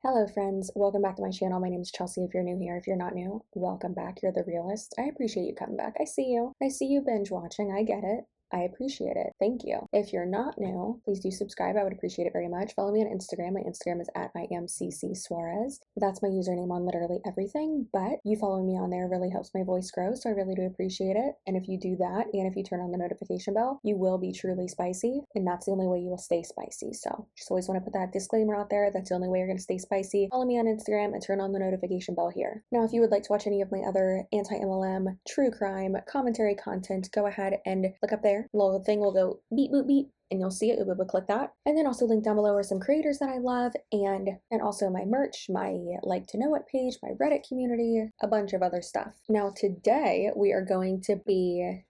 Hello friends, welcome back to my channel. My name is Chelsea. If you're new here, if you're not new, welcome back. You're the realist. I appreciate you coming back. I see you. I see you binge watching. I get it. I appreciate it. Thank you. If you're not new, please do subscribe. I would appreciate it very much. Follow me on Instagram. My Instagram is at CCsuarez. That's my username on literally everything, but you following me on there really helps my voice grow, so I really do appreciate it. And if you do that, and if you turn on the notification bell, you will be truly spicy, and that's the only way you will stay spicy. So just always want to put that disclaimer out there. That's the only way you're going to stay spicy. Follow me on Instagram and turn on the notification bell here. Now, if you would like to watch any of my other anti-MLM, true crime, commentary content, go ahead and look up there. Little thing will go beep, boop, beep, and you'll see it. You'll be able to click that. And then also link down below are some creators that I love, and also my merch, my like to know it page, my Reddit community, a bunch of other stuff. Now, today we are going to be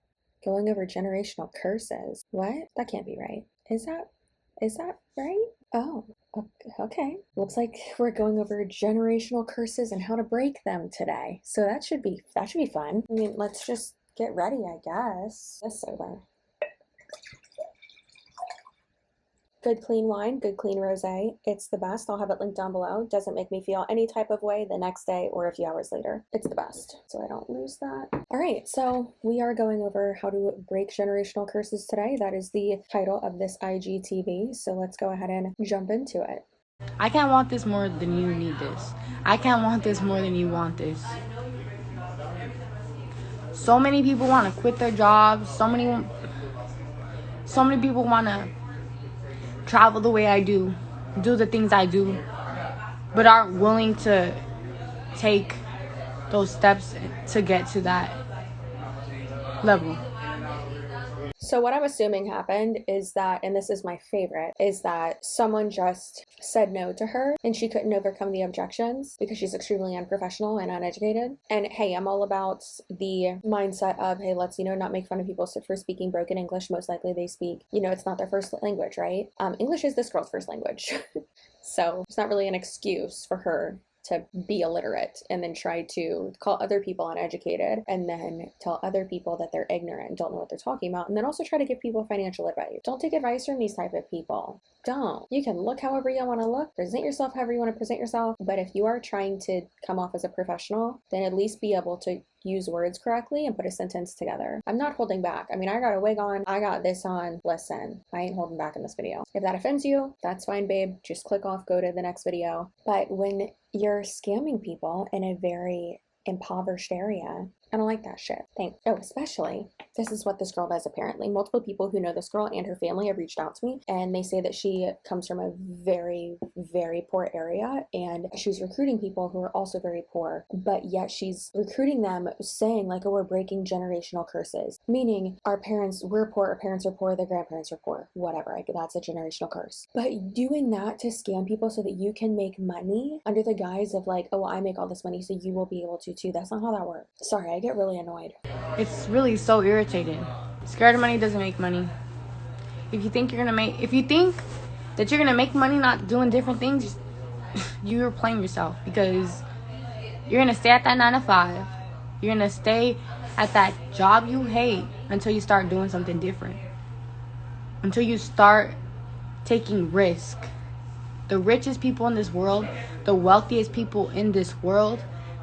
going over generational curses. What? That can't be right. Is that right? Oh, okay. Looks like we're going over generational curses and how to break them today. So that should be fun. I mean, let's just get ready, I guess. This sober. Good clean wine, good clean rosé. It's the best. I'll have it linked down below. Doesn't make me feel any type of way the next day or a few hours later. It's the best, so I don't lose that. All right, so we are going over how to break generational curses today. That is the title of this IGTV. So let's go ahead and jump into it. I can't want this more than you need this. I can't want this more than you want this. So many people want to quit their jobs. So many people want to travel the way I do the things I do, but aren't willing to take those steps to get to that level. So what I'm assuming happened is that, and this is my favorite, is that someone just said no to her and she couldn't overcome the objections because she's extremely unprofessional and uneducated. And hey, I'm all about the mindset of, hey, let's, not make fun of people for speaking broken English. Most likely they speak, it's not their first language, right? English is this girl's first language. So it's not really an excuse for her to be illiterate and then try to call other people uneducated and then tell other people that they're ignorant and don't know what they're talking about, and then also try to give people financial advice. Don't take advice from these type of people. Don't. You can look however you want to look, present yourself however you want to present yourself, but if you are trying to come off as a professional, then at least be able to use words correctly and put a sentence together. I'm not holding back. I mean, I got a wig on, I got this on. Listen, I ain't holding back in this video. If that offends you, that's fine, babe. Just click off, go to the next video. But when you're scamming people in a very impoverished area, I don't like that shit. Especially, this is what this girl does apparently. Multiple people who know this girl and her family have reached out to me, and they say that she comes from a very, very poor area, and she's recruiting people who are also very poor, but yet she's recruiting them saying like, oh, we're breaking generational curses. Meaning, we're poor, our parents are poor, their grandparents are poor, whatever, that's a generational curse. But doing that to scam people so that you can make money under the guise of like, oh, well, I make all this money so you will be able to too. That's not how that works. Sorry, I get really annoyed. It's really so irritating. Scared of money doesn't make money. If you think that you're gonna make money not doing different things, you're playing yourself, because you're gonna stay at that 9 to 5. You're gonna stay at that job you hate until you start doing something different. Until you start taking risk. The richest people in this world, the wealthiest people in this world,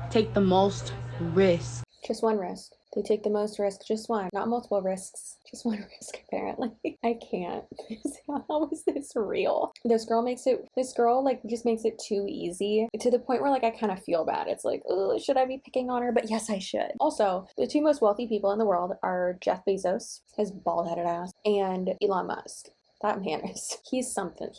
take the most risk. Just one risk. They take the most risk, just one. Not multiple risks, just one risk apparently. I can't. How is this real? This girl just makes it too easy to the point where like I kind of feel bad. It's like, oh, should I be picking on her? But yes, I should. Also, the two most wealthy people in the world are Jeff Bezos, his bald-headed ass, and Elon Musk. That man he's something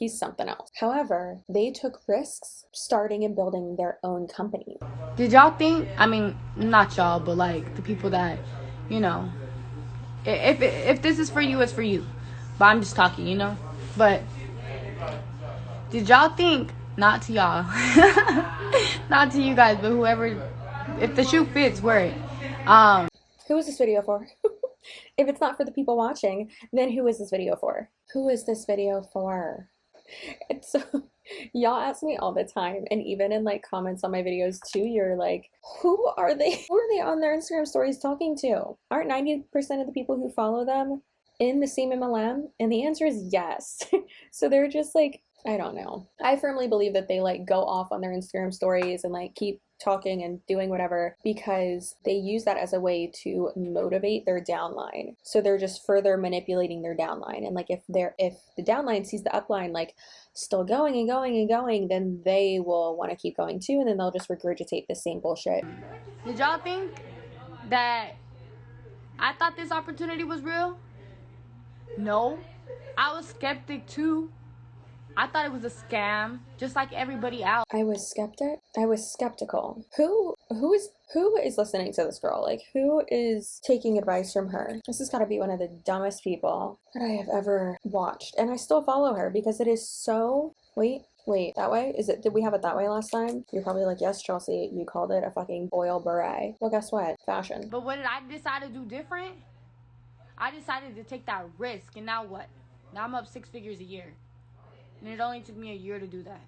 else. However, they took risks starting and building their own company. Did y'all think, I mean, not y'all, but like the people that, if this is for you, it's for you. But I'm just talking, But did y'all think, not to y'all, not to you guys, but whoever, if the shoe fits, wear it. Who is this video for? If it's not for the people watching, then who is this video for? Who is this video for? And so y'all ask me all the time, and even in like comments on my videos too, you're like, who are they? Who are they on their Instagram stories talking to? Aren't 90% of the people who follow them in the same MLM? And the answer is yes. So they're just like I don't know. I firmly believe that they like go off on their Instagram stories and like keep talking and doing whatever because they use that as a way to motivate their downline. So they're just further manipulating their downline. And like if the downline sees the upline like still going and going and going, then they will want to keep going too, and then they'll just regurgitate the same bullshit. Did y'all think that I thought this opportunity was real? No. I was skeptic too. I thought it was a scam, just like everybody else. I was skeptical. Who is listening to this girl? Like, who is taking advice from her? This has got to be one of the dumbest people that I have ever watched. And I still follow her because it is so... Wait, that way? Did we have it that way last time? You're probably like, yes, Chelsea, you called it a fucking oil beret. Well, guess what? Fashion. But what did I decide to do different? I decided to take that risk, and now what? Now I'm up 6 figures a year. And it only took me a year to do that.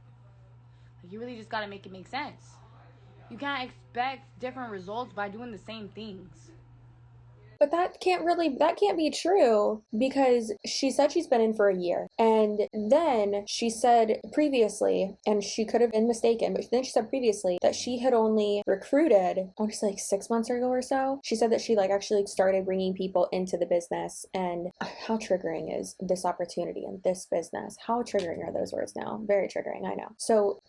Like, you really just gotta make it make sense. You can't expect different results by doing the same things. But that can't be true because she said she's been in for a year. And then she said previously, and she could have been mistaken, but then she said previously that she had only recruited, obviously like 6 months ago or so. She said that she like actually started bringing people into the business. And how triggering is this opportunity in this business? How triggering are those words now? Very triggering, I know. So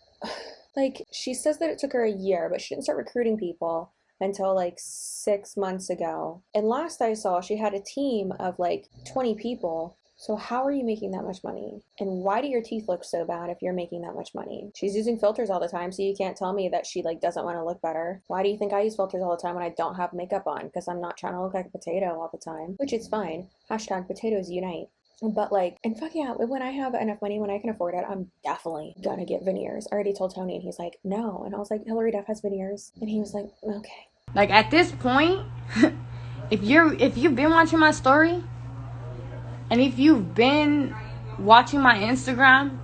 like she says that it took her a year, but she didn't start recruiting people until like 6 months ago. And last I saw, she had a team of like 20 people. So how are you making that much money? And why do your teeth look so bad if you're making that much money? She's using filters all the time, so you can't tell me that she like doesn't want to look better. Why do you think I use filters all the time when I don't have makeup on? Because I'm not trying to look like a potato all the time, which is fine. Hashtag potatoes unite. But like, and fuck yeah, when I have enough money, when I can afford it, I'm definitely gonna get veneers. I already told Tony and he's like, no. And I was like, Hillary Duff has veneers. And he was like, okay. Like at this point, if you've been watching my story, and if you've been watching my Instagram,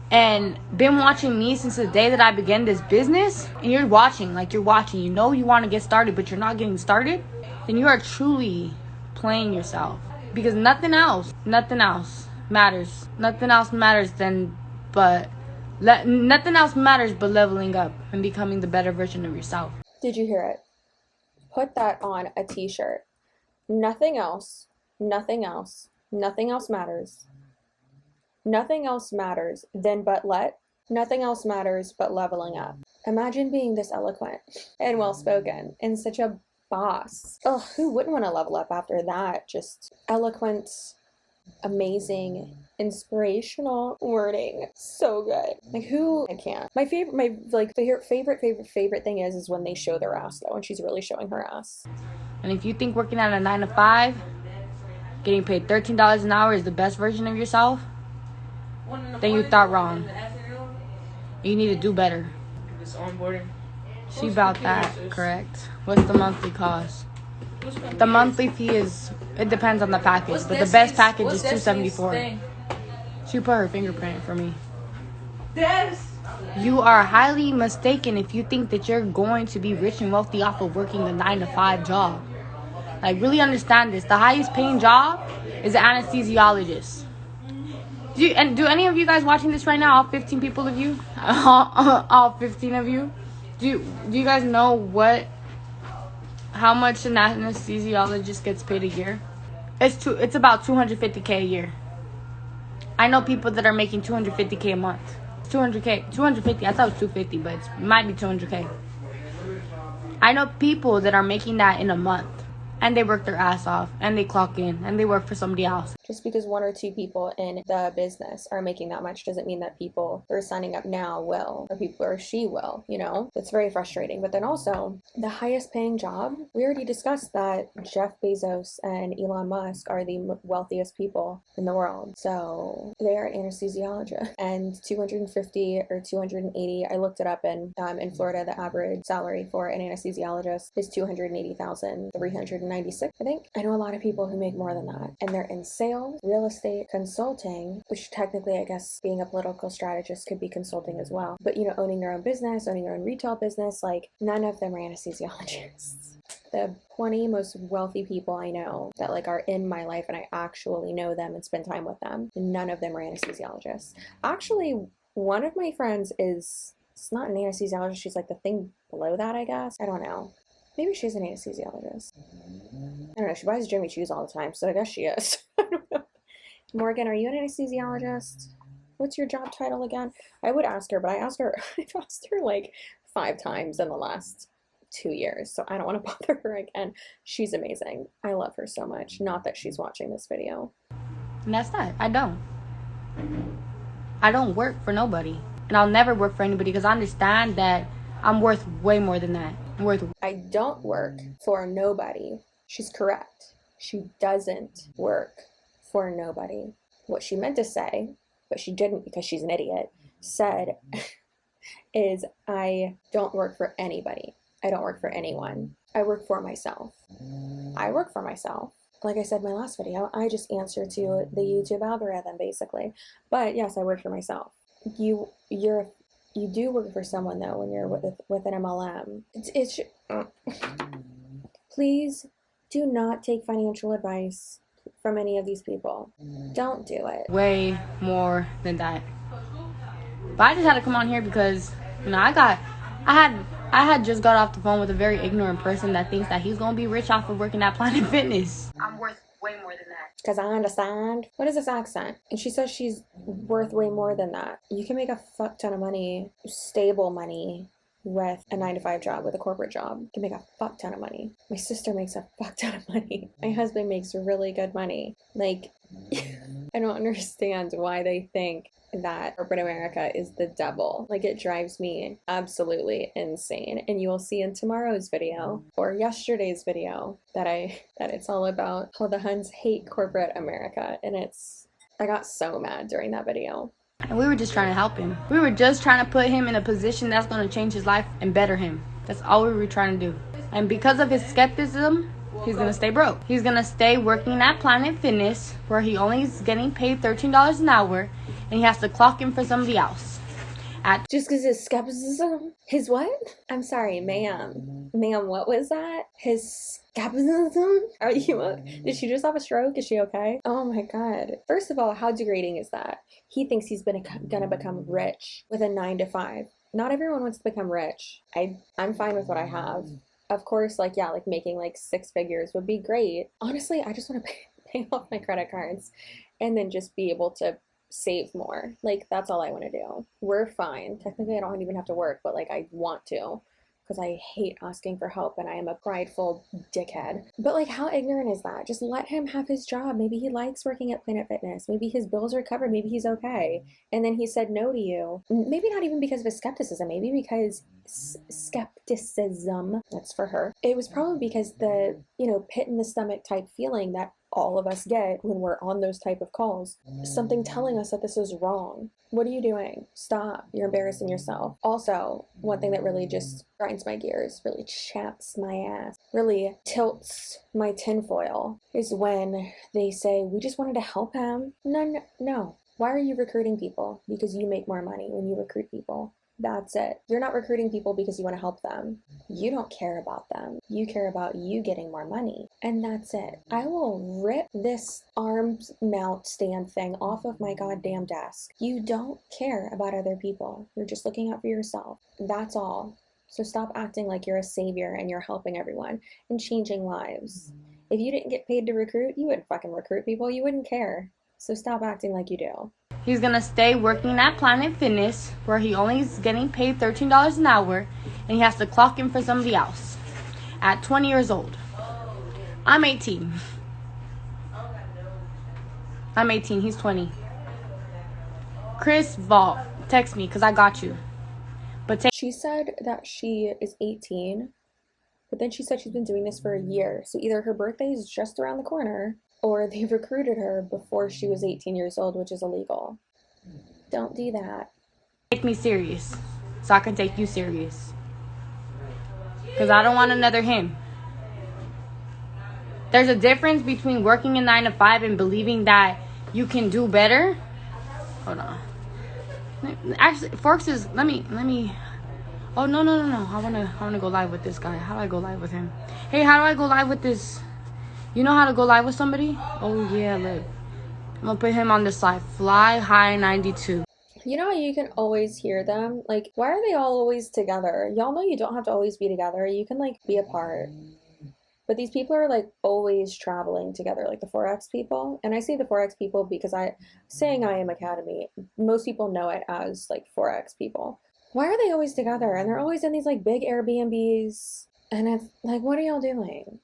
and been watching me since the day that I began this business, and you're watching, you know you want to get started, but you're not getting started, then you are truly playing yourself. Because nothing else matters. Nothing else matters but leveling up and becoming the better version of yourself. Did you hear it? Put that on a t-shirt. Nothing else matters. Nothing else matters Nothing else matters but leveling up. Imagine being this eloquent and well-spoken and such a boss. Ugh, who wouldn't want to level up after that? Just eloquent, amazing, inspirational wording. So good. Like who? I can't. My favorite thing is when they show their ass though, and she's really showing her ass. And if you think working at a 9-to-5, getting paid $13 an hour is the best version of yourself, then you thought wrong. You need to do better. This onboarding. She about that, correct? What's the monthly cost? The monthly fee it depends on the package, but the best package is $274. She put her fingerprint for me. You are highly mistaken if you think that you're going to be rich and wealthy off of working a 9-to-5 job. Like, really understand this. The highest paying job is an anesthesiologist. Do any of you guys watching this right now, all 15 people of you? All 15 of you? Do you guys know how much an anesthesiologist gets paid a year? It's about $250K a year. I know people that are making $250K a month. It's $200K, $250. I thought it was $250, but it might be $200K. I know people that are making that in a month. And they work their ass off, and they clock in, and they work for somebody else. Just because 1 or 2 people in the business are making that much doesn't mean that people who are signing up now will, or she will, you know? It's very frustrating. But then also, the highest paying job, we already discussed that Jeff Bezos and Elon Musk are the wealthiest people in the world. So they are anesthesiologists. And $250 or $280, I looked it up, and in Florida, the average salary for an anesthesiologist is $280,396, I think. I know a lot of people who make more than that, and they're in sales, real estate, consulting, which technically, I guess, being a political strategist could be consulting as well. But, you know, owning their own business, owning their own retail business, like, none of them are anesthesiologists. The 20 most wealthy people I know that like are in my life and I actually know them and spend time with them, none of them are anesthesiologists. Actually, one of my friends is, it's not an anesthesiologist, she's like the thing below that, I guess. I don't know. Maybe she's an anesthesiologist. I don't know, she buys Jimmy Choo's all the time, so I guess she is. I don't know. Morgan, are you an anesthesiologist? What's your job title again? I would ask her, but I've asked her like 5 times in the last 2 years, so I don't want to bother her again. She's amazing. I love her so much. Not that she's watching this video. And that's that. I don't work for nobody, and I'll never work for anybody because I understand that I'm worth way more than that. I don't work for nobody. She's correct. She doesn't work for nobody. What she meant to say, but she didn't because she's an idiot, said is I don't work for anybody. I don't work for anyone. I work for myself. I work for myself. Like I said in my last video, I just answer to the YouTube algorithm, basically. But yes, I work for myself. You do work for someone, though, when you're with an MLM. Please do not take financial advice from any of these people. Don't do it. Way more than that. But I just had to come on here because, you know, I had just got off the phone with a very ignorant person that thinks that he's gonna be rich off of working at Planet Fitness. I'm worth way more than that. Because I understand. What is this accent? And she says she's worth way more than that. You can make a fuck ton of money, stable money, with a 9-to-5 job, with a corporate job. You can make a fuck ton of money. My sister makes a fuck ton of money. My husband makes really good money. Like, I don't understand why they think that corporate America is the devil. Like, it drives me absolutely insane. And you will see in tomorrow's video or yesterday's video that it's all about how the Huns hate corporate America. And I got so mad during that video. And we were just trying to help him. We were just trying to put him in a position that's going to change his life and better him. That's all we were trying to do. And because of his skepticism, he's going to stay broke. He's going to stay working at Planet Fitness where he only is getting paid $13 an hour and he has to clock in for somebody else. Just because his skepticism? His what? I'm sorry, ma'am. Ma'am, what was that? His skepticism? Are you Did she just have a stroke? Is she okay? Oh my god. First of all, how degrading is that? He thinks he's gonna become rich with a 9-to-5. Not everyone wants to become rich. I'm fine with what I have. Of course, like, yeah, like making like 6 figures would be great. Honestly, I just want to pay off my credit cards and then just be able to save more. Like, that's all I want to do. We're fine. Technically, I don't even have to work, but like, I want to because I hate asking for help and I am a prideful dickhead. But like, how ignorant is that? Just let him have his job. Maybe he likes working at Planet Fitness. Maybe his bills are covered. Maybe he's okay. And then he said no to you. Maybe not even because of his skepticism. Maybe because skepticism, that's for her. It was probably because the, pit in the stomach type feeling that all of us get when we're on those type of calls. Something telling us that this is wrong. What are you doing? Stop. You're embarrassing yourself. Also, one thing that really just grinds my gears, really chaps my ass, really tilts my tinfoil is when they say, we just wanted to help him. No. Why are you recruiting people? Because you make more money when you recruit people. That's it. You're not recruiting people because you want to help them. You don't care about them. You care about you getting more money. And that's it. I will rip this arms mount stand thing off of my goddamn desk. You don't care about other people. You're just looking out for yourself. That's all. So stop acting like you're a savior and you're helping everyone and changing lives. If you didn't get paid to recruit, you wouldn't fucking recruit people. You wouldn't care. So stop acting like you do. He's going to stay working at Planet Fitness where he only is getting paid $13 an hour and he has to clock in for somebody else at 20 years old. I'm 18. I'm 18. He's 20. Chris Vault, text me because I got you. But she said that she is 18, but then she said she's been doing this for a year. So either her birthday is just around the corner or they recruited her before she was 18 years old, which is illegal. Don't do that. Take me serious so I can take you serious. Because I don't want another him. There's a difference between working a 9-to-5 and believing that you can do better. Hold on. Actually, Forex is, let me. Oh, no. I wanna go live with this guy. How do I go live with him? Hey, how do I go live with this? You know how to go live with somebody? Oh, yeah, look. I'm gonna put him on this live. Fly High 92. You know how you can always hear them? Like, why are they all always together? Y'all know you don't have to always be together. You can, like, be apart. But these people are, like, always traveling together, like the Forex people. And I say the Forex people because saying I am Academy, most people know it as, like, Forex people. Why are they always together? And they're always in these, like, big Airbnbs. And it's like, what are y'all doing?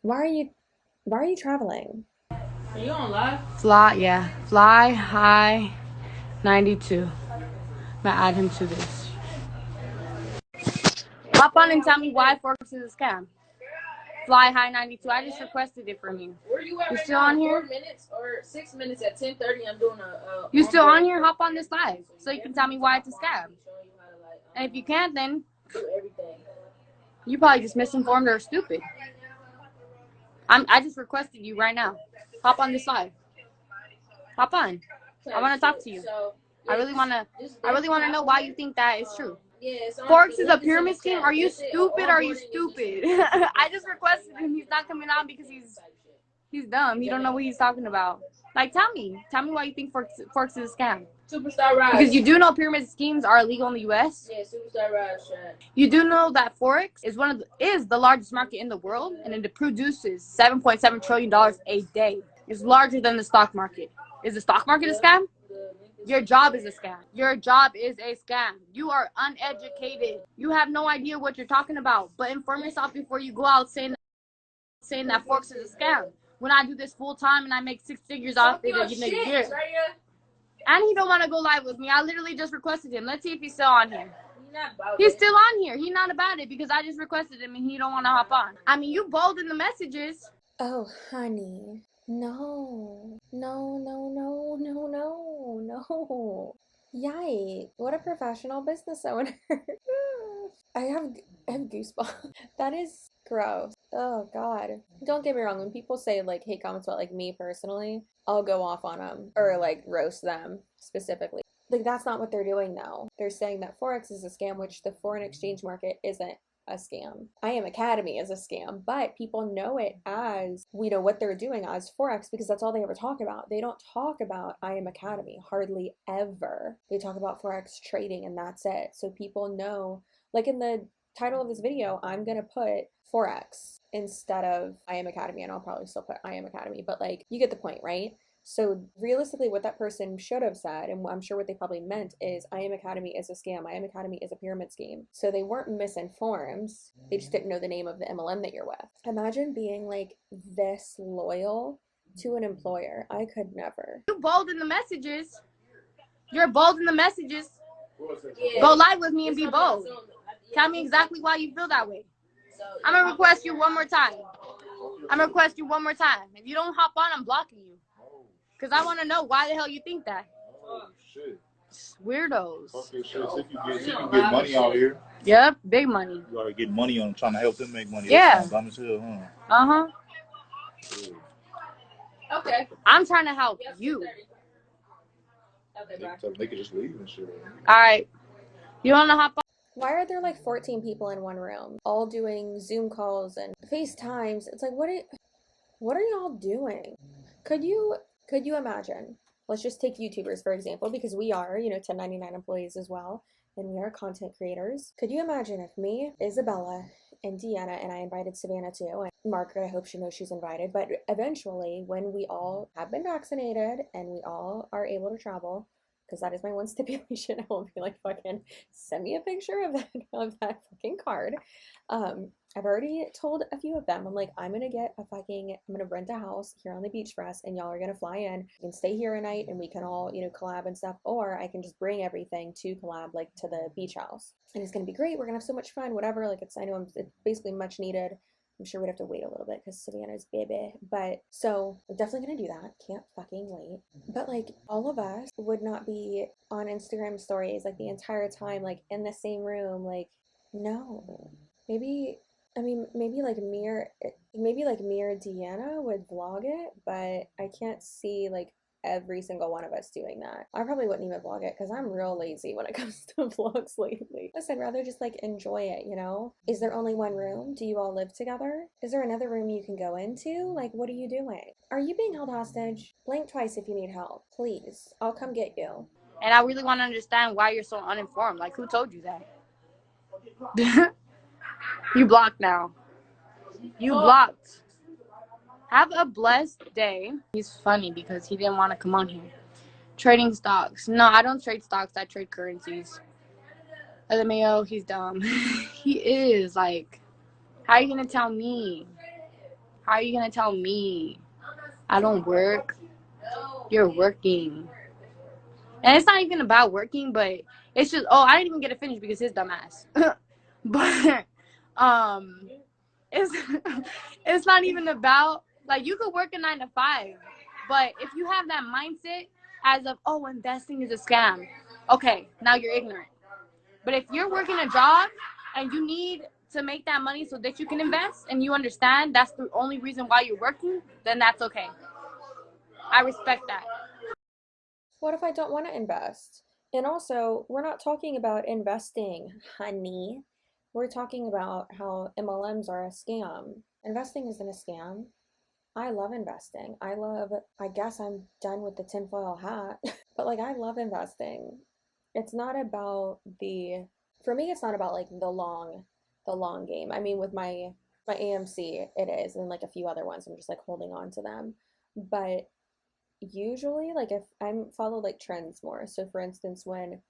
Why are you traveling? Are you on live? Fly High 92. I'm gonna add him to this. Hop on and tell me why Forex is a scam. Fly High 92. I just requested it from you. Where you at? You right still now? on here? 4 minutes or 6 minutes at 10:30. I'm doing a. You still on here? Hop on this live so you can tell me why it's a scam. And if you can't, then do everything. You probably just misinformed or stupid. I just requested you right now. Hop on this live. Hop on. I want to talk to you. I really want to know why you think that is true. Forex is a pyramid scheme? Are you stupid? Are you stupid? I just requested him. He's not coming on because he's dumb. He don't know what he's talking about. Like, tell me why you think Forex is a scam. Superstar Rise. Because you do know pyramid schemes are illegal in the U.S. Yeah, Superstar Rise. You do know that Forex is the largest market in the world, and it produces $7.7 trillion a day. It's larger than the stock market. Is the stock market a scam? Your job is a scam. Your job is a scam. You are uneducated. You have no idea what you're talking about. But inform yourself before you go out saying that Forex is a scam. When I do this full time and I make 6 figures off it in a year. And he don't want to go live with me. I literally just requested him. Let's see if he's still on here. He's still on here. He's not about it because I just requested him and he don't want to hop on. I mean, you bold in the messages. Oh, honey. No. No. Yikes. What a professional business owner. I have goosebumps. That is gross. Oh, God. Don't get me wrong. When people say, like, hate comments about, like, me personally, I'll go off on them or, like, roast them specifically. Like, that's not what they're doing, though. They're saying that Forex is a scam, which the foreign exchange market isn't a scam. I Am Academy is a scam, but people know it as, we know what they're doing as Forex because that's all they ever talk about. They don't talk about I Am Academy, hardly ever. They talk about Forex trading and that's it. So people know, like in the title of this video, I'm gonna put Forex instead of I Am Academy, and I'll probably still put I Am Academy, but like, you get the point, right? So realistically, what that person should have said, and I'm sure what they probably meant, is I Am Academy is a scam. I Am Academy is a pyramid scheme. So they weren't misinformed. They just didn't know the name of the MLM that you're with. Imagine being like this loyal to an employer. I could never. You're bold in the messages. You're bold in the messages. Go live with me and be bold. Tell me exactly why you feel that way. I'm going to request you one more time. If you don't hop on, I'm blocking you. Because I want to know why the hell you think that. Oh, shit. Weirdos. Okay, shit. So if you get money out here. Yep, big money. You gotta get money on them, trying to help them make money. Yeah. Dumb as hell, huh? Uh-huh. Yeah. Okay. I'm trying to help you. They could just leave and shit. All right. You want to hop on? Why are there like 14 people in one room, all doing Zoom calls and FaceTimes? It's like, what are y'all doing? Could you imagine? Let's just take YouTubers, for example, because we are, 1099 employees as well, and we are content creators. Could you imagine if me, Isabella, and Deanna, and I invited Savannah too, and Margaret, I hope she knows she's invited, but eventually, when we all have been vaccinated and we all are able to travel, because that is my one stipulation, I won't be like, fucking send me a picture of that fucking card. I've already told a few of them, I'm like, I'm gonna rent a house here on the beach for us, and y'all are gonna fly in. You can stay here a night and we can all, collab and stuff, or I can just bring everything to collab, like to the beach house. And it's gonna be great. We're gonna have so much fun, whatever. Like, it's basically much needed. I'm sure we'd have to wait a little bit because Savannah's baby. But so we're definitely gonna do that. Can't fucking wait. But like, all of us would not be on Instagram stories like the entire time, like in the same room. Like, no. Maybe like me or Deanna would vlog it, but I can't see like every single one of us doing that. I probably wouldn't even vlog it because I'm real lazy when it comes to vlogs lately. Listen, rather just like enjoy it, you know? Is there only one room? Do you all live together? Is there another room you can go into? Like, what are you doing? Are you being held hostage? Blink twice if you need help, please. I'll come get you. And I really want to understand why you're so uninformed. Like, who told you that? You blocked now. You blocked. Have a blessed day. He's funny because he didn't want to come on here. Trading stocks. No, I don't trade stocks. I trade currencies. LMAO, he's dumb. He is. Like, how are you going to tell me? How are you going to tell me? I don't work. You're working. And it's not even about working, but it's just, oh, I didn't even get it finished because his dumb ass. But, it's, it's not even about, like, you could work a 9 to 5, but if you have that mindset as of, oh, investing is a scam, okay, now you're ignorant. But if you're working a job and you need to make that money so that you can invest and you understand that's the only reason why you're working, then that's okay. I respect that. What if I don't want to invest? And also, we're not talking about investing, honey. We're talking about how MLMs are a scam. Investing isn't a scam. I love investing. I guess I'm done with the tinfoil hat, but like, I love investing. It's not about for me, it's not about like the long game. I mean, with my AMC, it is, and like a few other ones, I'm just like holding on to them. But usually, like, if I'm follow like trends more. So for instance, when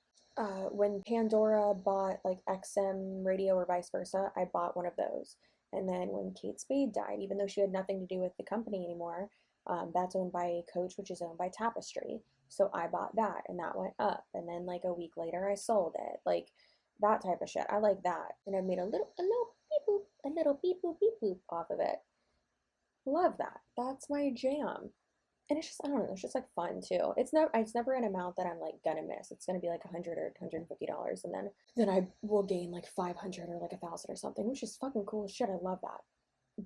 Pandora bought like XM radio or vice versa, I bought one of those. And then when Kate Spade died, even though she had nothing to do with the company anymore, that's owned by Coach, which is owned by Tapestry. So I bought that, and that went up. And then like a week later, I sold it. Like that type of shit. I like that, and I made a little beep boop, a little beep boop off of it. Love that. That's my jam. And it's just, I don't know, it's just like fun too. It's never an amount that I'm like gonna miss. It's gonna be like $100 or $150, and then I will gain like 500 or like 1,000 or something, which is fucking cool as shit. I love that.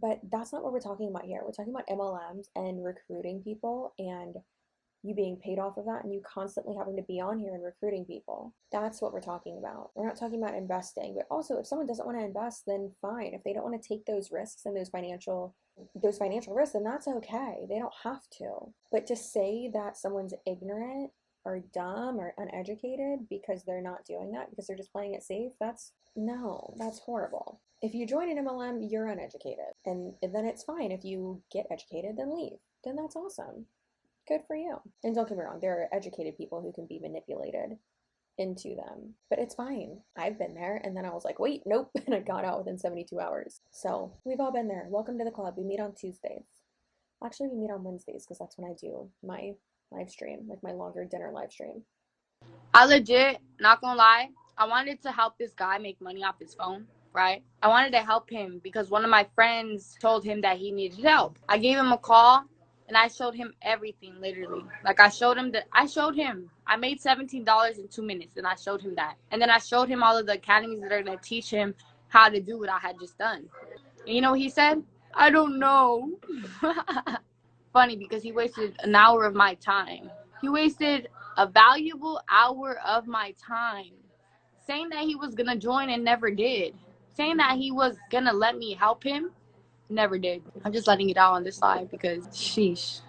But that's not what we're talking about here. We're talking about MLMs and recruiting people, and you being paid off of that, and you constantly having to be on here and recruiting people. That's what we're talking about. We're not talking about investing. But also, if someone doesn't want to invest, then fine. If they don't want to take those risks and those financial risks, then that's okay. They don't have to. But to say that someone's ignorant or dumb or uneducated because they're not doing that, because they're just playing it safe, that's horrible. If you join an MLM, you're uneducated, and then it's fine. If you get educated, then leave. Then that's awesome. Good for you. And don't get me wrong, there are educated people who can be manipulated into them, but it's fine. I've been there, and then I was like, wait, nope, and I got out within 72 hours. So we've all been there. Welcome to the club. We meet on Tuesdays. Actually, we meet on Wednesdays because that's when I do my live stream, like my longer dinner live stream. I legit, not gonna lie, I wanted to help this guy make money off his phone, right? I wanted to help him because one of my friends told him that he needed help. I gave him a call, and I showed him everything, literally. Like, I made $17 in 2 minutes, and I showed him that. And then I showed him all of the academies that are going to teach him how to do what I had just done. And you know what he said? I don't know. Funny, because he wasted an hour of my time. He wasted a valuable hour of my time saying that he was going to join and never did. Saying that he was going to let me help him, never did. I'm just letting it out on this live because, sheesh.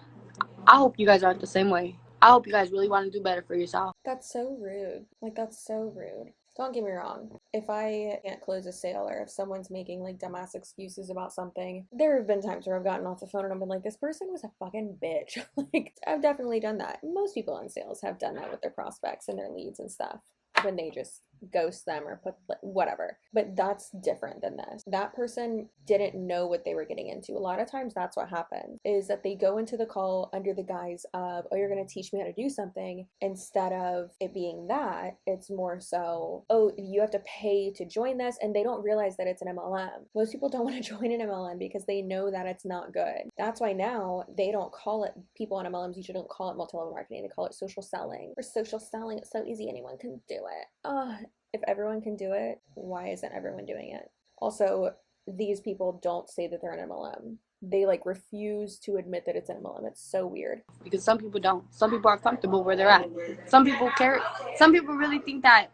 I hope you guys aren't the same way. I hope you guys really want to do better for yourself. That's so rude. Like, that's so rude. Don't get me wrong. If I can't close a sale, or if someone's making like dumbass excuses about something, there have been times where I've gotten off the phone and I've been like, this person was a fucking bitch. Like, I've definitely done that. Most people in sales have done that with their prospects and their leads and stuff, when they just ghost them or put whatever. But that's different than this. That person didn't know what they were getting into. A lot of times that's what happens, is that they go into the call under the guise of, oh, you're going to teach me how to do something. Instead of it being that, it's more so, oh, you have to pay to join this, and they don't realize that it's an MLM. Most people don't want to join an MLM because they know that it's not good. That's why now they don't call it, people on MLMs usually don't call it multi-level marketing. They call it social selling. For social selling, it's so easy, anyone can do it. If everyone can do it, why isn't everyone doing it? Also, these people don't say that they're an MLM. they like refuse to admit that it's MLM. It's so weird. Because some people don't. Some people are comfortable where they're at. Some people care. Some people really think that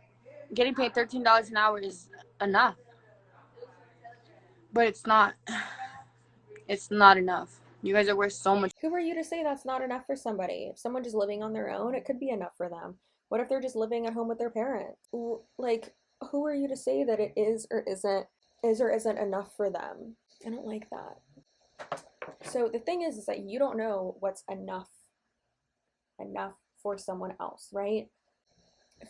getting paid $13 an hour is enough. But it's not. It's not enough. You guys are worth so much. Who are you to say that's not enough for somebody? If someone just living on their own, it could be enough for them. What if they're just living at home with their parents? Like, who are you to say that it is or isn't enough for them? I don't like that. So the thing is that you don't know what's enough for someone else, right?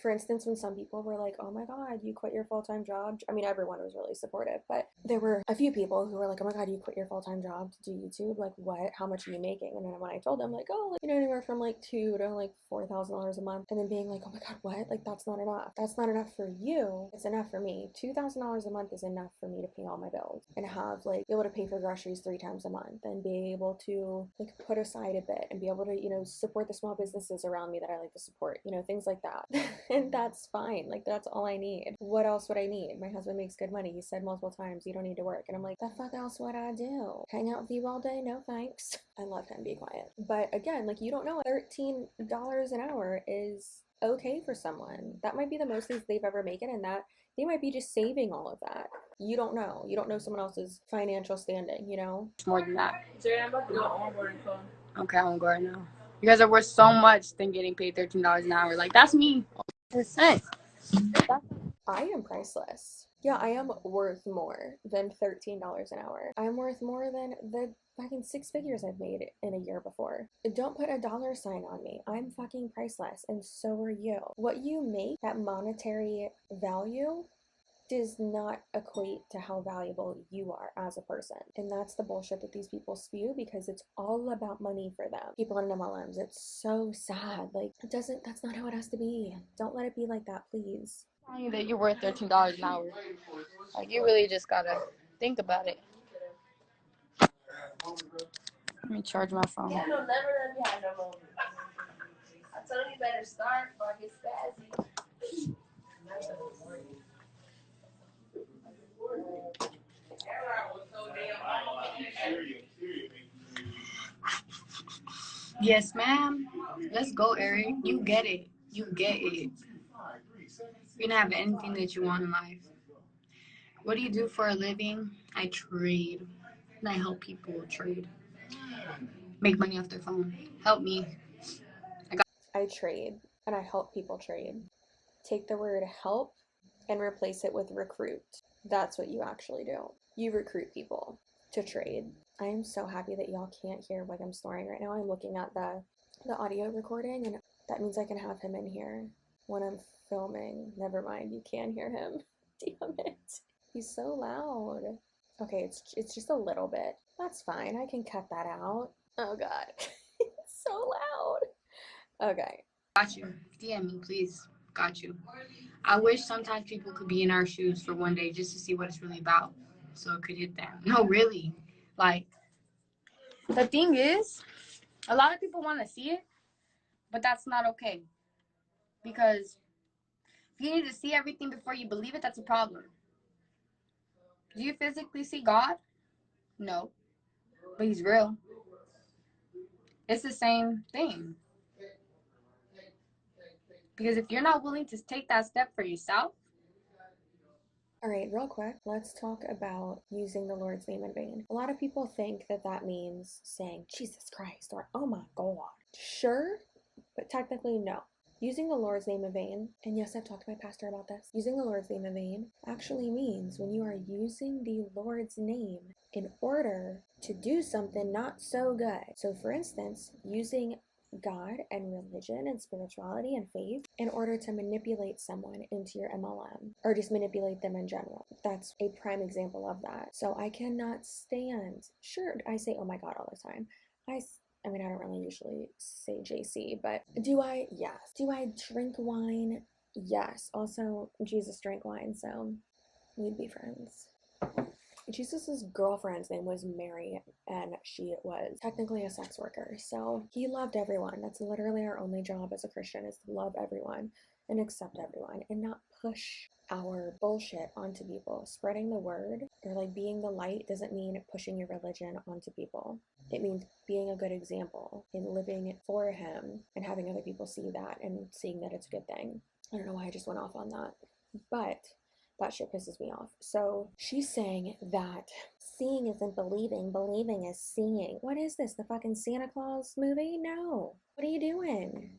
For instance, when some people were like, oh my God, you quit your full-time job. I mean, everyone was really supportive, but there were a few people who were like, oh my God, you quit your full-time job to do YouTube? Like, what? How much are you making? And then when I told them, like, oh, like, you know, anywhere from like $2,000 to like $4,000 a month, and then being like, oh my God, what? Like, that's not enough. That's not enough for you. It's enough for me. $2,000 a month is enough for me to pay all my bills and have, like, be able to pay for groceries 3 times a month and be able to, like, put aside a bit and be able to, you know, support the small businesses around me that I like to support, you know, things like that. And that's fine. Like, that's all I need. What else would I need? My husband makes good money. He said multiple times, you don't need to work. And I'm like, the fuck else would I do? Hang out with you all day? No thanks. I love him. Be quiet. But again, like, you don't know. $13 an hour is okay for someone. That might be the most they've ever made, and that they might be just saving all of that. You don't know. You don't know someone else's financial standing, you know? It's more than that. Sarian, I'm about to go onboarding phone. Okay, I won't go right now. You guys are worth so much than getting paid $13 an hour. Like, that's me. %. I am priceless. Yeah, I am worth more than $13 an hour. I'm worth more than the fucking 6 figures I've made in a year before. Don't put a dollar sign on me. I'm fucking priceless, and so are you. What you make, that monetary value, does not equate to how valuable you are as a person. And that's the bullshit that these people spew, because it's all about money for them. People in MLMs, it's so sad. Like, that's not how it has to be. Don't let it be like that, please. Telling you that you're worth $13 an hour. Like, you really just gotta think about it. Let me charge my phone. Yeah, no, never let me have no moment. I told you better start before I get spazzy. Yes, ma'am. Let's go, Eric. You get it. You get it. You can have anything that you want in life. What do you do for a living? I trade. And I help people trade. Make money off their phone. Help me. I trade, and I help people trade. Take the word help and replace it with recruit. That's what you actually do. You recruit people to trade. I am so happy that y'all can't hear what I'm snoring right now. I'm looking at the audio recording, and that means I can have him in here when I'm filming. Never mind, you can hear him. Damn it. He's so loud. Okay, it's just a little bit. That's fine. I can cut that out. Oh God. It's so loud. Okay. Got you. DM me, please. Got you. I wish sometimes people could be in our shoes for one day just to see what it's really about, so it could hit them. No, really. Like, the thing is, a lot of people want to see it, but that's not okay. Because if you need to see everything before you believe it, that's a problem. Do you physically see God? No. But he's real. It's the same thing. Because if you're not willing to take that step for yourself. All right, real quick, let's talk about using the Lord's name in vain. A lot of people think that that means saying Jesus Christ or oh my God. Sure, but technically no. Using the Lord's name in vain, and yes, I've talked to my pastor about this, using the Lord's name in vain actually means when you are using the Lord's name in order to do something not so good. So for instance, using God and religion and spirituality and faith in order to manipulate someone into your MLM, or just manipulate them in general. That's a prime example of that. So I cannot stand, sure, I say oh my God all the time. I mean, I don't really usually say JC, but do I? Yes. Do I drink wine? Yes. Also, Jesus drank wine, so we'd be friends. Jesus's girlfriend's name was Mary, and she was technically a sex worker. So he loved everyone. That's literally our only job as a Christian, is to love everyone and accept everyone and not push our bullshit onto people. Spreading the word Or like being the light doesn't mean pushing your religion onto people. It means being a good example and living for him and having other people see that and seeing that it's a good thing. I don't know why I just went off on that, but that shit pisses me off. So she's saying that seeing isn't believing, believing is seeing. What is this, the fucking Santa Claus movie? No. What are you doing?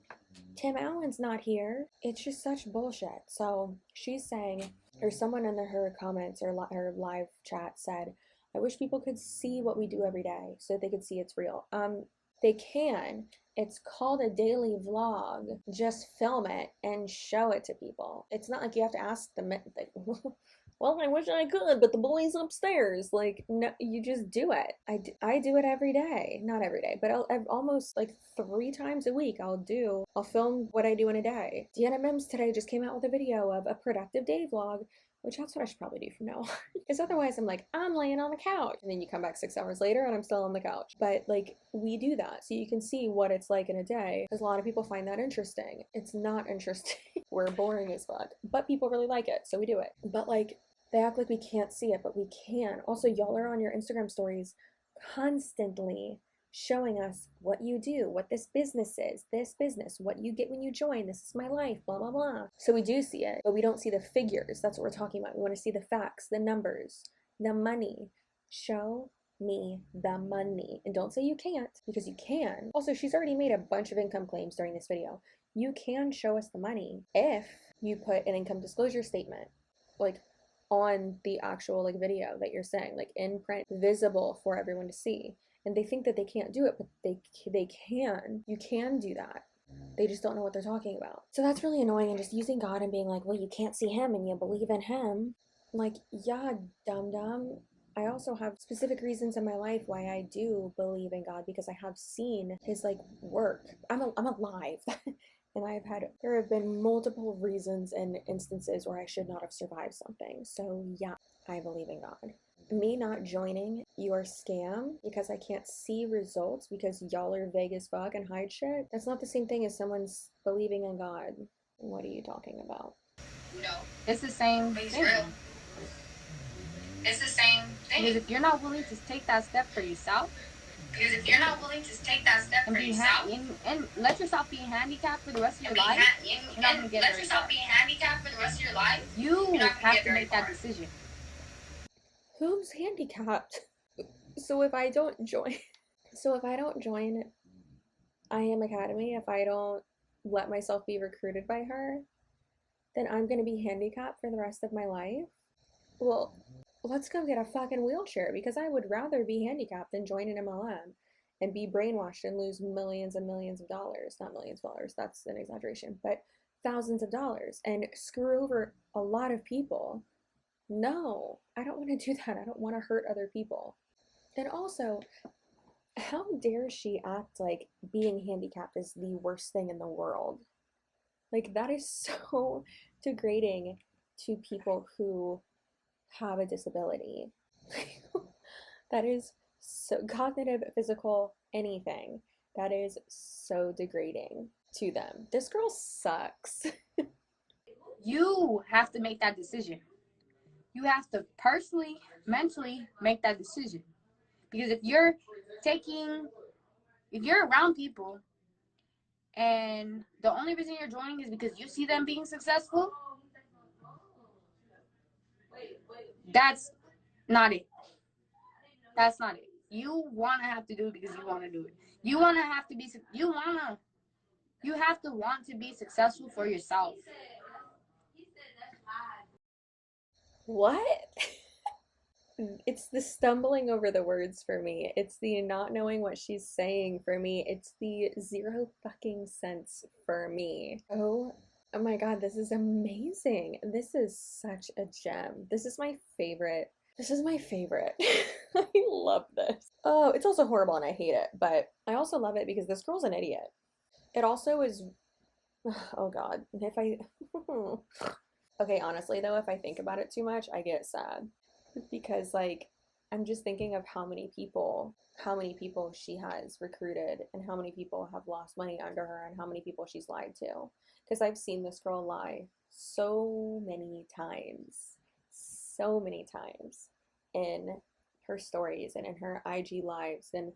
Tim Allen's not here. It's just such bullshit. So she's saying, or someone in her comments or her live chat said, I wish people could see what we do every day so that they could see it's real. They can. It's called a daily vlog. Just film it and show it to people. It's not like you have to ask them, like, well, I wish I could, but the boy's upstairs. Like, no, you just do it. I do it every day. Not every day, but I've almost like 3 times a week I'll film what I do in a day. Deanna Mims today just came out with a video of a productive day vlog, which that's what I should probably do from now on. Because otherwise I'm like, I'm laying on the couch. And then you come back 6 hours later and I'm still on the couch. But like, we do that so you can see what it's like in a day. Because a lot of people find that interesting. It's not interesting. We're boring as fuck. But people really like it, so we do it. But like, they act like we can't see it, but we can. Also, y'all are on your Instagram stories constantly showing us what you do, what this business is, what you get when you join, this is my life, blah, blah, blah. So we do see it, but we don't see the figures. That's what we're talking about. We want to see the facts, the numbers, the money. Show me the money. And don't say you can't, because you can. Also, she's already made a bunch of income claims during this video. You can show us the money if you put an income disclosure statement, like on the actual like video that you're saying, like in print, visible for everyone to see. And they think that they can't do it, but they can. You can do that. They just don't know what they're talking about. So that's really annoying, and just using God and being like, well, you can't see him and you believe in him. Like, yeah, dum-dum. I also have specific reasons in my life why I do believe in God, because I have seen his like work. I'm alive. And there have been multiple reasons and instances where I should not have survived something. So yeah, I believe in God. Me not joining your scam because I can't see results because y'all are vague as fuck and hide shit, that's not the same thing as someone's believing in God. What are you talking about? No. It's the same thing. It's the same thing. Because if you're not willing to take that step for yourself, and let yourself be handicapped for the rest of your life, you're not going to get very far. You have to make that decision. Who's handicapped? So if I don't join I Am Academy, if I don't let myself be recruited by her, then I'm gonna be handicapped for the rest of my life? Well, let's go get a fucking wheelchair, because I would rather be handicapped than join an MLM and be brainwashed and lose millions and millions of dollars. Not millions of dollars, that's an exaggeration, but thousands of dollars, and screw over a lot of people. No, I don't want to do that. I don't want to hurt other people. And also, how dare she act like being handicapped is the worst thing in the world? Like, that is so degrading to people who have a disability. That is so cognitive, physical, anything. That is so degrading to them. This girl sucks. You have to make that decision. You have to personally, mentally make that decision. Because if you're around people and the only reason you're joining is because you see them being successful, that's not it. That's not it. You want to have to do it because you want to do it. You have to want to be successful for yourself. What? It's the stumbling over the words for me. It's the not knowing what she's saying for me. It's the zero fucking sense for me. Oh my god, this is amazing. This is such a gem. This is my favorite. I love this. Oh, it's also horrible and I hate it, but I also love it because this girl's an idiot. It also is, oh god, okay, honestly though, if I think about it too much, I get sad. Because like, I'm just thinking of how many people she has recruited and how many people have lost money under her and how many people she's lied to. Because I've seen this girl lie so many times. in her stories and in her IG lives, and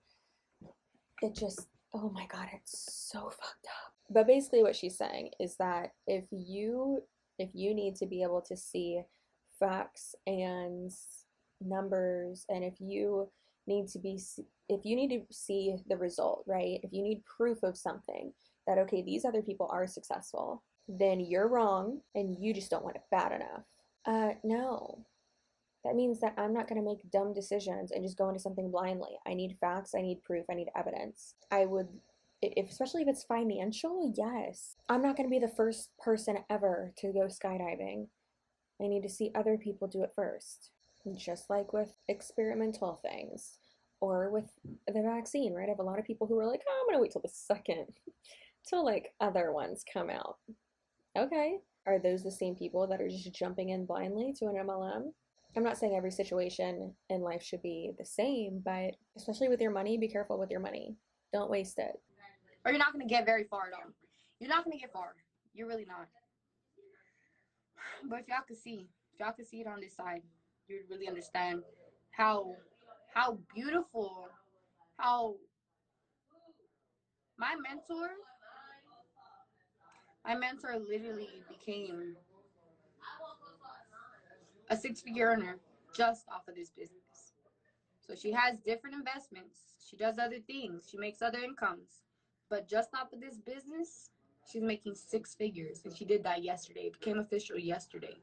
it just, oh my god, it's so fucked up. But basically what she's saying is that if you need to be able to see facts and numbers, and if you need to see the result, right? If you need proof of something that, okay, these other people are successful, then you're wrong and you just don't want it bad enough. No. That means that I'm not going to make dumb decisions and just go into something blindly. I need facts, I need proof, I need evidence. I would, especially if it's financial, yes. I'm not going to be the first person ever to go skydiving. I need to see other people do it first. Just like with experimental things or with the vaccine, right? I have a lot of people who are like, oh, I'm going to wait till the second, till like other ones come out. Okay. Are those the same people that are just jumping in blindly to an MLM? I'm not saying every situation in life should be the same, but especially with your money, be careful with your money. Don't waste it. Or you're not going to get very far at all. You're not going to get far. You're really not. But if y'all could see it on this side, you'd really understand how beautiful, how my mentor literally became a 6-figure earner just off of this business. So she has different investments. She does other things. She makes other incomes. But just off of this business, she's making 6 figures. And she did that yesterday. It became official yesterday.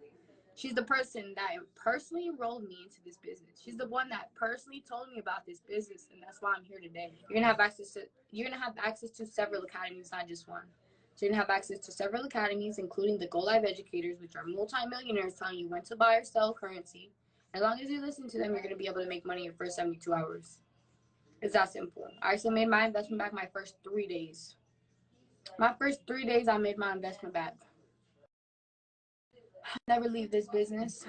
She's the person that personally enrolled me into this business. She's the one that personally told me about this business, and that's why I'm here today. You're gonna have access to several academies, not just one. So you're gonna have access to several academies, including the Go Live educators, which are multimillionaires telling you when to buy or sell currency. As long as you listen to them, you're gonna be able to make money in your first 72 hours. It's that simple. I actually made my investment back my first 3 days. My first 3 days, I made my investment back. Never leave this business.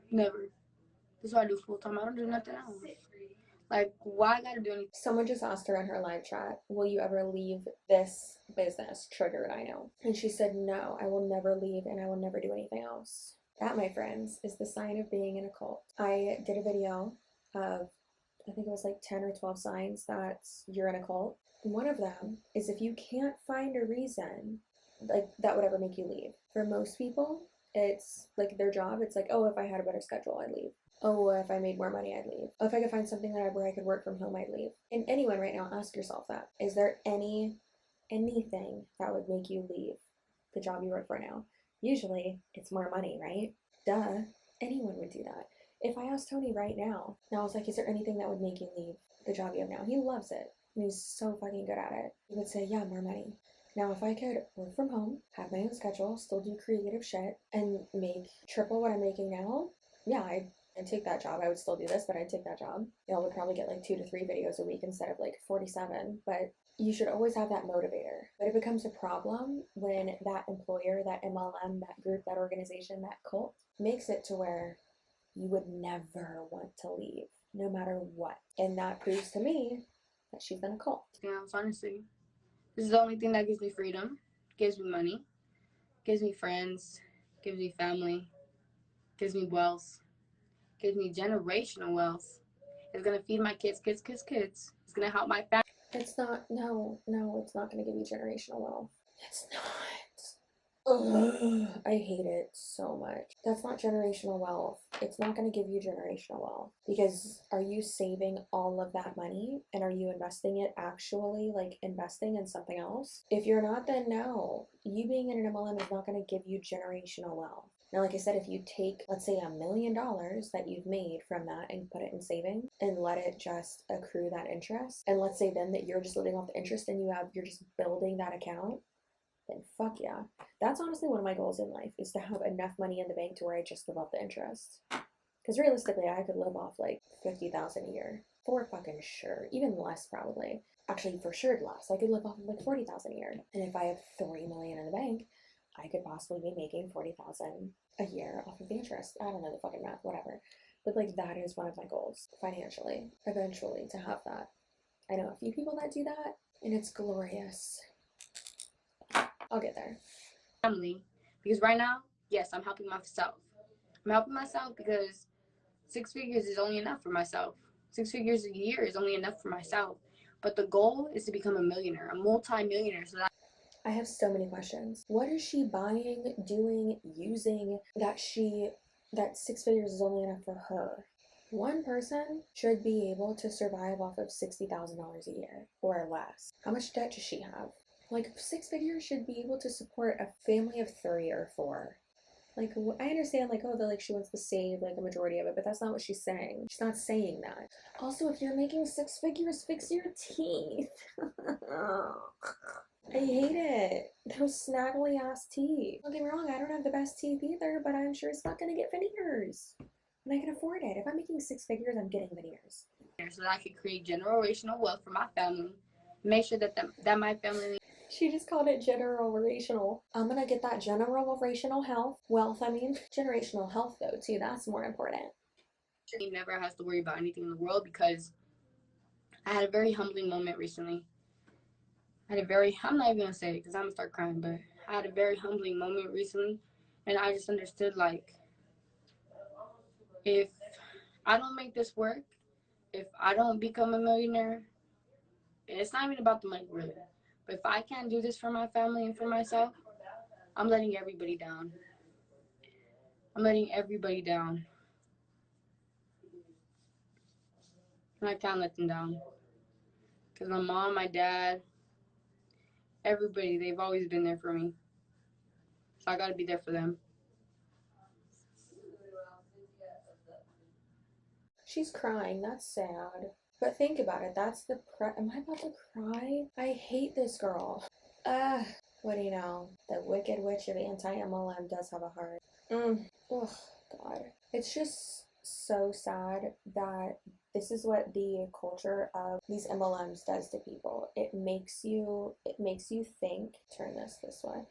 Never. This is what I do full time. I don't do nothing else. Like, why I gotta do anything? Someone just asked her in her live chat, will you ever leave this business? Triggered, I know. And she said, no, I will never leave and I will never do anything else. That, my friends, is the sign of being in a cult. I did a video of, I think it was like 10 or 12 signs that you're in a cult. And one of them is if you can't find a reason, like, that would ever make you leave. For most people, it's like their job. It's like, oh, if I had a better schedule, I'd leave. Oh, if I made more money, I'd leave. Oh, if I could find something where I could work from home, I'd leave. And anyone right now, ask yourself that. Is there anything that would make you leave the job you work for now? Usually, it's more money, right? Duh. Anyone would do that. If I asked Tony right now, I was like, is there anything that would make you leave the job you have now? He loves it. And he's so fucking good at it. He would say, yeah, more money. Now, if I could work from home, have my own schedule, still do creative shit, and make triple what I'm making now, yeah, I'd take that job. I would still do this, but I'd take that job. Y'all would probably get like 2 to 3 videos a week instead of like 47, but you should always have that motivator. But it becomes a problem when that employer, that MLM, that group, that organization, that cult makes it to where you would never want to leave, no matter what. And that proves to me that she's in a cult. Yeah, honestly, this is the only thing that gives me freedom, gives me money, gives me friends, gives me family, gives me wealth, gives me generational wealth. It's going to feed my kids. It's going to help my family. It's not, no, it's not going to give you generational wealth. It's not. Ugh, I hate it so much. That's not generational wealth. It's not going to give you generational wealth. Because are you saving all of that money and are you investing it actually, like investing in something else? If you're not, then no. You being in an MLM is not going to give you generational wealth. Now, like I said, if you take, let's say, $1 million that you've made from that and put it in savings and let it just accrue that interest, and let's say then that you're just living off the interest and you're just building that account, then fuck yeah. That's honestly one of my goals in life, is to have enough money in the bank to where I just live off the interest. Because realistically, I could live off like $50,000 a year. For fucking sure. Even less probably. Actually, for sure less. I could live off of like $40,000 a year. And if I have $3 million in the bank, I could possibly be making $40,000 a year off of the interest. I don't know the fucking math, whatever. But like, that is one of my goals financially, eventually, to have that. I know a few people that do that, and it's glorious. I'll get there. Family, because right now, yes, I'm helping myself. I'm helping myself because 6 figures is only enough for myself. 6 figures a year is only enough for myself. But the goal is to become a millionaire, a multi-millionaire. So that I have so many questions. What is she buying, doing, using that 6 figures is only enough for her? One person should be able to survive off of $60,000 a year or less. How much debt does she have? Like, 6 figures should be able to support a family of 3 or 4. Like, I understand, like, oh, she wants to save, like, a majority of it, but that's not what she's saying. She's not saying that. Also, if you're making 6 figures, fix your teeth. I hate it. Those snaggly ass teeth. Don't get me wrong, I don't have the best teeth either, but I'm sure it's not gonna get veneers. And I can afford it. If I'm making 6 figures, I'm getting veneers. so that I can create generational wealth for my family. Make sure that my family. She just called it generational. I'm gonna get that generational wealth, generational health though too. That's more important. She never has to worry about anything in the world, because I had a very humbling moment recently. I'm not even gonna say it because I'm gonna start crying, but I had a very humbling moment recently, and I just understood, like, if I don't make this work, if I don't become a millionaire, and it's not even about the money really, but if I can't do this for my family and for myself, I'm letting everybody down. I'm letting everybody down. And I can't let them down. Because my mom, my dad, everybody, they've always been there for me. So I gotta be there for them. She's crying. That's sad. But think about it. That's the am I about to cry? I hate this girl. What do you know? The wicked witch of Anti-Mlm does have a heart. Oh, God. It's just so sad that this is what the culture of these MLMs does to people. It makes you think, turn this way.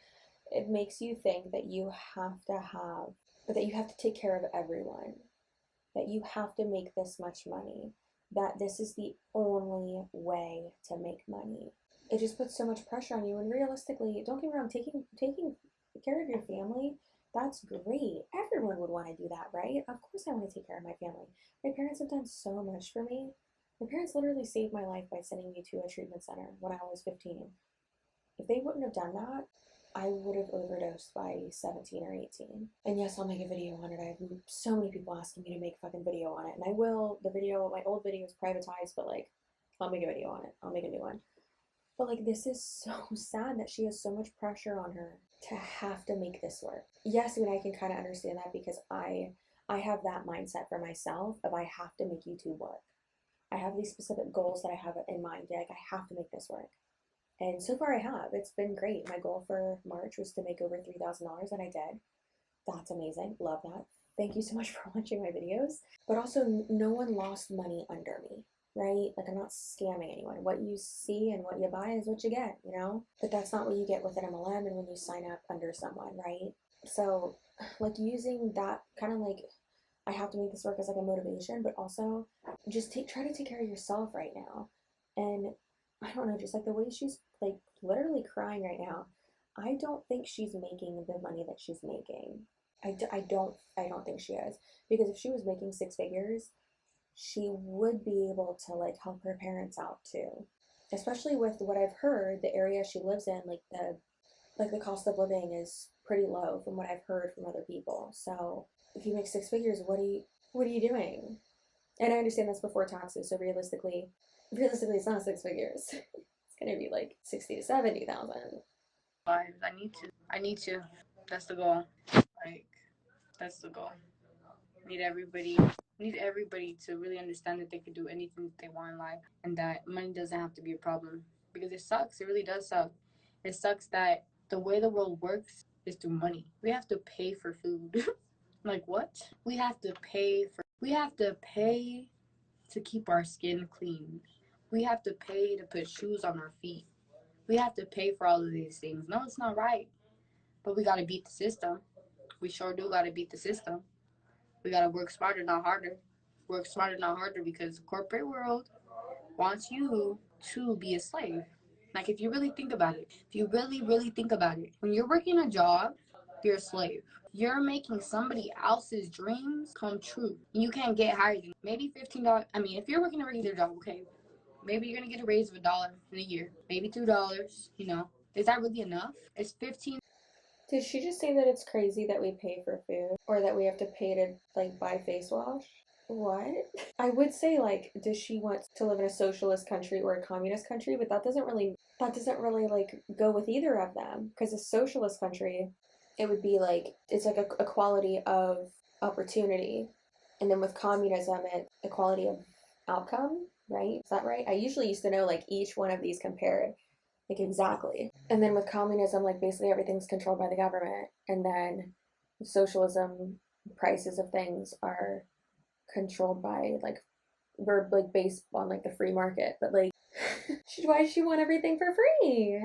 It makes you think that you have to take care of everyone, that you have to make this much money, that this is the only way to make money. It just puts so much pressure on you, and realistically, don't get me wrong, taking care of your family, that's great. Everyone would want to do that, right? Of course I want to take care of my family. My parents have done so much for me. My parents literally saved my life by sending me to a treatment center when I was 15. If they wouldn't have done that, I would have overdosed by 17 or 18. And yes, I'll make a video on it. I have so many people asking me to make a fucking video on it. And I will. My old video is privatized, but like, I'll make a video on it. I'll make a new one. But like, this is so sad that she has so much pressure on her to have to make this work. Yes, I can kind of understand that, because I have that mindset for myself of I have to make YouTube work. I have these specific goals that I have in mind. Like, I have to make this work. And so far I have. It's been great. My goal for March was to make over $3,000, and I did. That's amazing. Love that. Thank you so much for watching my videos. But also, no one lost money under me, right? Like, I'm not scamming anyone. What you see and what you buy is what you get, you know? But that's not what you get with an MLM and when you sign up under someone, right? So, like, using that kind of like, I have to make this work as like a motivation, but also just try to take care of yourself right now. And I don't know, just like the way she's like literally crying right now, I don't think she's making the money that she's making. I don't think she is, because if she was making 6 figures, she would be able to like help her parents out too. Especially with what I've heard, the area she lives in, like the cost of living is pretty low from what I've heard from other people. So if you make 6 figures, what are you doing? And I understand that's before taxes, so realistically it's not 6 figures. It's gonna be like 60 to 70,000. I need to. That's the goal. Like, that's the goal. Need everybody to really understand that they can do anything that they want in life, and that money doesn't have to be a problem, because it sucks. It really does suck. It sucks that the way the world works is through money. We have to pay for food. Like, what? We have to pay to keep our skin clean. We have to pay to put shoes on our feet. We have to pay for all of these things. No, it's not right. But we gotta beat the system. We sure do gotta beat the system. We gotta work smarter, not harder. Work smarter, not harder, because the corporate world wants you to be a slave. Like, if you really think about it, when you're working a job, you're a slave. You're making somebody else's dreams come true. You can't get higher than maybe $15. I mean, if you're working a regular job, okay, maybe you're gonna get a raise of $1 in a year, maybe $2. You know, is that really enough? It's 15. Did she just say that it's crazy that we pay for food or that we have to pay to like buy face wash? What? I would say like, does she want to live in a socialist country or a communist country? But that doesn't really like go with either of them, because a socialist country, it would be like it's like a equality of opportunity, and then with communism, it's equality of outcome, right? Is that right? I usually used to know like each one of these compared like exactly, and then with communism, like basically everything's controlled by the government, and then socialism, prices of things are controlled by like we're like based on like the free market, but like why does she want everything for free?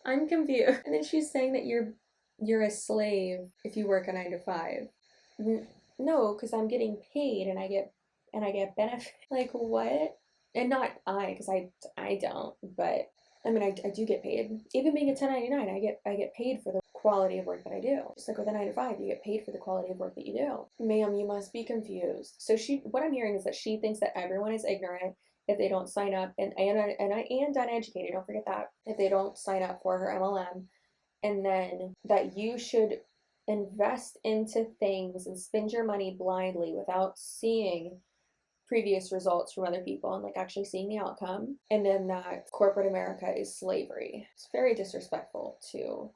I'm confused. And then she's saying that you're a slave if you work a 9 to 5. No, because I'm getting paid and I get benefit. Like what? And not because I don't, but I mean I do get paid. Even being a 1099, I get paid for the quality of work that I do. Just like with a 9 to 5, you get paid for the quality of work that you do. Ma'am, you must be confused. So what I'm hearing is that she thinks that everyone is ignorant if they don't sign up and uneducated, don't forget that, if they don't sign up for her MLM, and then that you should invest into things and spend your money blindly without seeing previous results from other people and like actually seeing the outcome, and then that corporate America is slavery. It's very disrespectful to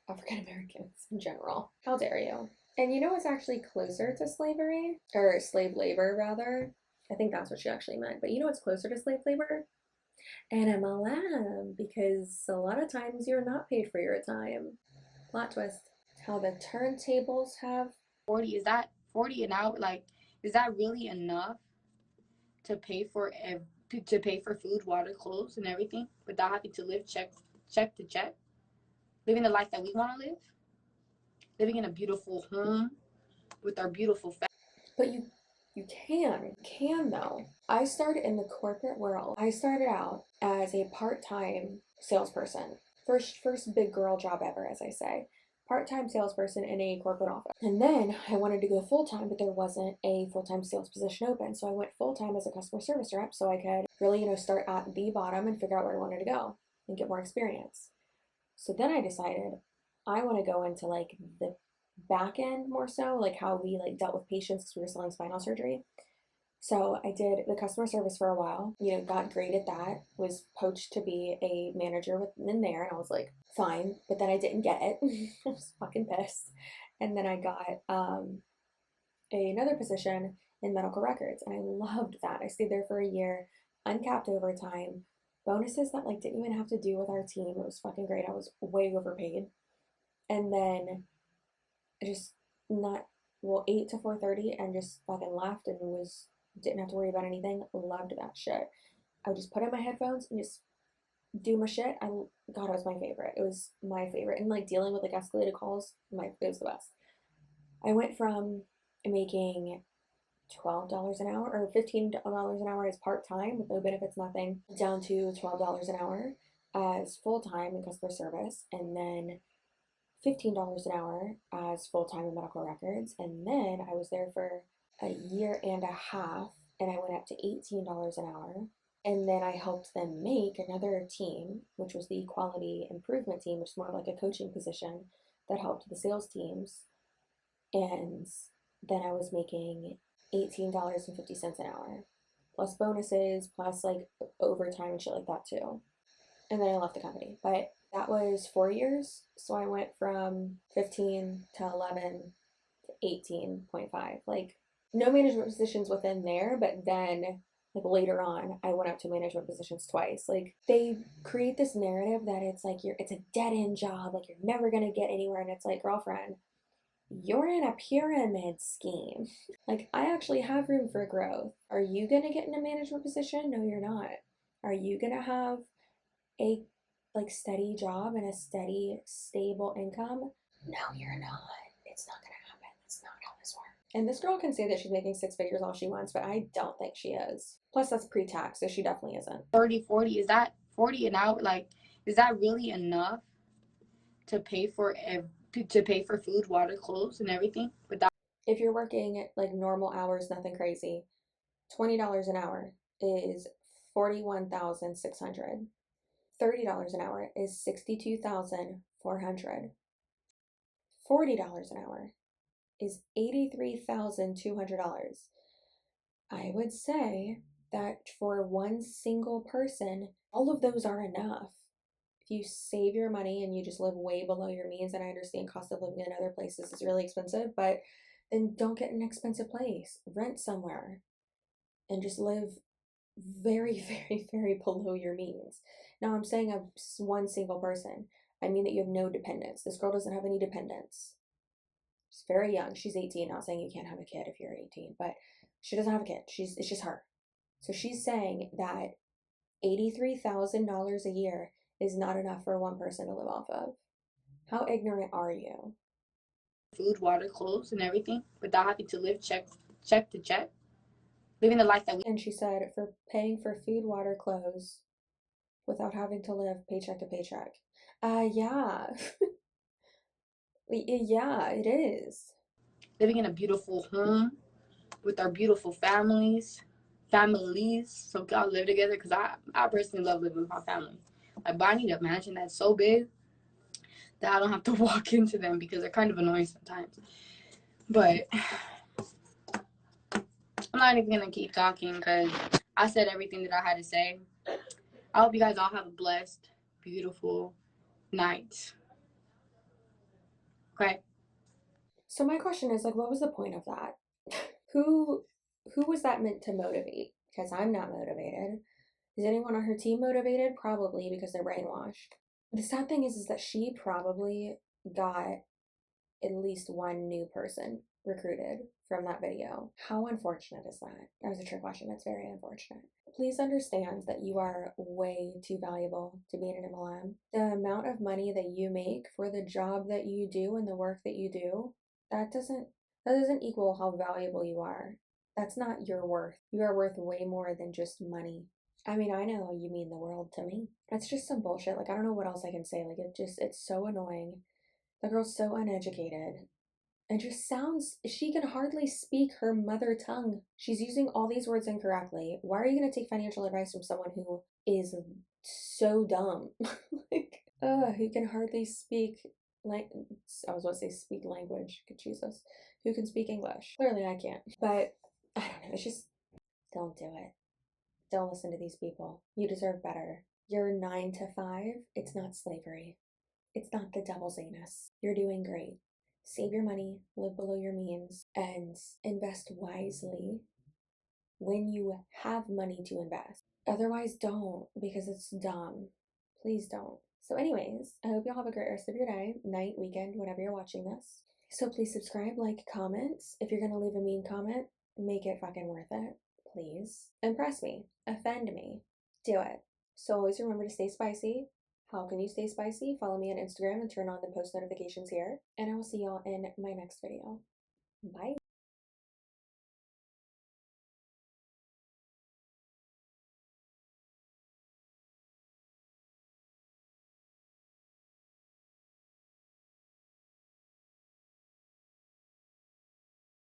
African Americans in general. How dare you? And you know what's actually closer to slavery? Or slave labor, rather? I think that's what she actually meant. But you know what's closer to slave labor? Anti-Mlm, because a lot of times you're not paid for your time. Plot twist. How the turntables have 40. Is that 40 an hour? Like, is that really enough to pay for food, water, clothes, and everything without having to live check to check? Living the life that we want to live? Living in a beautiful home with our beautiful family. But you can though. I started in the corporate world. I started out as a part-time salesperson. First big girl job ever, as I say. Part-time salesperson in a corporate office. And then I wanted to go full-time, but there wasn't a full-time sales position open. So I went full-time as a customer service rep so I could really, start at the bottom and figure out where I wanted to go and get more experience. So then I decided I want to go into like the back end more so, like how we like dealt with patients because we were selling spinal surgery. So I did the customer service for a while, got great at that, was poached to be a manager within there, and I was like, fine, but then I didn't get it. I was fucking pissed. And then I got another position in medical records, and I loved that. I stayed there for a year, uncapped overtime, bonuses that like didn't even have to do with our team. It was fucking great. I was way overpaid. And then I just 8 to 4:30 and just fucking left and didn't have to worry about anything. Loved that shit. I would just put in my headphones and just do my shit. God, it was my favorite. It was my favorite. And like dealing with like escalated calls, it was the best. I went from making $12 an hour or $15 an hour as part-time with no benefits, nothing, down to $12 an hour as full-time in customer service, and then $15 an hour as full-time in medical records. And then I was there for a year and a half, and I went up to $18 an hour. And then I helped them make another team, which was the quality improvement team, which is more like a coaching position that helped the sales teams. And then I was making $18.50 an hour, plus bonuses, plus like overtime and shit like that too. And then I left the company. But that was 4 years. So I went from 15 to 11 to 18.5. Like no management positions within there, but then like later on I went up to management positions twice. Like they create this narrative that it's like it's a dead end job, like you're never gonna get anywhere, and it's like, girlfriend, you're in a pyramid scheme. Like I actually have room for growth. Are you gonna get in a management position? No, you're not. Are you gonna have a like steady job and a steady, stable income? No, you're not. It's not gonna happen. That's not how this works. And this girl can say that she's making 6 figures all she wants, but I don't think she is. Plus that's pre-tax, so she definitely isn't. 30, 40, is that 40 an hour? Like, is that really enough to pay for to pay for food, water, clothes, and everything without. If you're working like normal hours, nothing crazy, $20 an hour is $41,600. $30 an hour is $62,400. $40 an hour is $83,200. I would say that for one single person, all of those are enough. If you save your money and you just live way below your means, and I understand cost of living in other places is really expensive, but then don't get an expensive place. Rent somewhere and just live very, very, very below your means. Now, I'm saying of one single person. I mean that you have no dependents. This girl doesn't have any dependents. She's very young. She's 18. Not saying you can't have a kid if you're 18, but she doesn't have a kid. It's just her. So she's saying that $83,000 a year is not enough for one person to live off of. How ignorant are you? Food, water, clothes, and everything without having to live check to check, living the life that we. And she said for paying for food, water, clothes without having to live paycheck to paycheck. Yeah. Yeah, it is. Living in a beautiful home with our beautiful families. So we all live together, because I personally love living with my family. Like, but I need a mansion that's so big that I don't have to walk into them, because they're kind of annoying sometimes. But I'm not even gonna keep talking, because I said everything that I had to say. I hope you guys all have a blessed, beautiful night. Okay. So my question is, like, what was the point of that? Who was that meant to motivate? Because I'm not motivated. Is anyone on her team motivated? Probably, because they're brainwashed. The sad thing is that she probably got at least one new person recruited from that video. How unfortunate is that? That was a trick question. It's very unfortunate. Please understand that you are way too valuable to be in an MLM. The amount of money that you make for the job that you do and the work that you do, that doesn't equal how valuable you are. That's not your worth. You are worth way more than just money. I mean, I know you mean the world to me. It's just some bullshit. Like, I don't know what else I can say. Like, it's so annoying. The girl's so uneducated. It just sounds, she can hardly speak her mother tongue. She's using all these words incorrectly. Why are you going to take financial advice from someone who is so dumb? Like, who can hardly speak, like, I was about to say speak language. Good Jesus. Who can speak English? Clearly I can't. But, I don't know, it's just, don't do it. Don't listen to these people. You deserve better. Your 9 to 5, it's not slavery. It's not the devil's anus. You're doing great. Save your money, live below your means, and invest wisely when you have money to invest. Otherwise, don't, because it's dumb. Please don't. So anyways, I hope y'all have a great rest of your day, night, weekend, whenever you're watching this. So please subscribe, like, comment. If you're gonna leave a mean comment, make it fucking worth it. Please. Impress me. Offend me. Do it. So always remember to stay spicy. How can you stay spicy? Follow me on Instagram and turn on the post notifications here. And I will see y'all in my next video. Bye.